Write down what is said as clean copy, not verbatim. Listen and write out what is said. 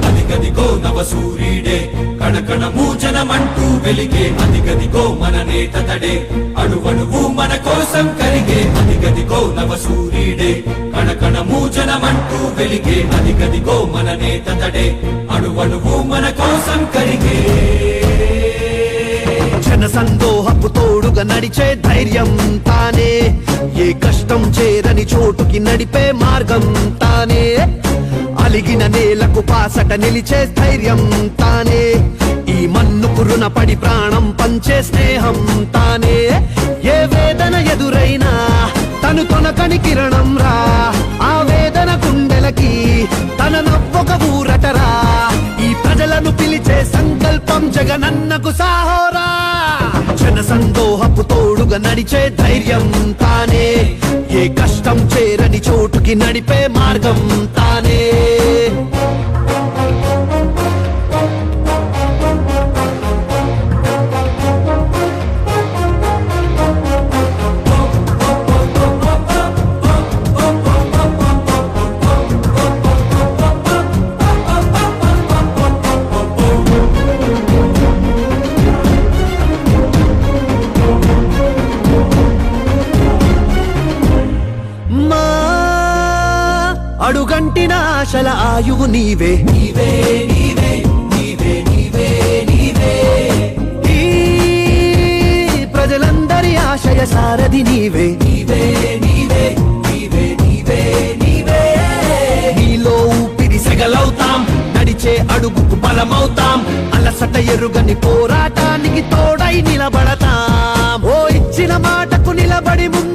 అదిగదిగో నవ సూర్యుడే కణకణము జనమంటూ వెలిగే అదిగదిగో మన నేత తడే అణువణువు మన కోసం కరిగే అదిగదిగో నవ సూర్యుడే కణకణము జనమంటూ వెలిగే అదిగదిగో మన నేత తడే అణువణువు మన కోసం కరిగే జన సందోహపు తోడుగా నడిచే ధైర్యం తానే ఏ కష్టం చేరని చోటుకి నడిపే మార్గం తానే అలిగిన నేలకు పాసట నిలిచే ధైర్యం తానే ఈ మన్నుకు రుణపడి ప్రాణం పంచే స్నేహం తానే ఏ వేదన ఎదురైనా తను తొనకని కిరణం రా ఆ వేదన గుండెలకి తన నవ్వొక ఊరటరా ఈ ప్రజలను పిలిచే సంకల్పం జగనన్నకు సాహోరా జన సందోహపు తోడుగా నడిచే ధైర్యం తానే ఏ కష్టం చేరని చోటుకి నడిపే మార్గం తానే అడుగంటిన ఆశల ఆయువు నీవే నీవే నీవే నీవే నీవే నీవే ఈ ప్రజలందరి ఆశయ సారథి నీవే నీవే నీవే నీవే నీవే నీవే నీలో ఊపిరి సెగలవుతాం నడిచే అడుగుకు బలమవుతాం అలసట ఎరుగని పోరాటానికి తోడై నిలబడతాం ఓ ఇచ్చిన మాటకు నిలబడి ముందు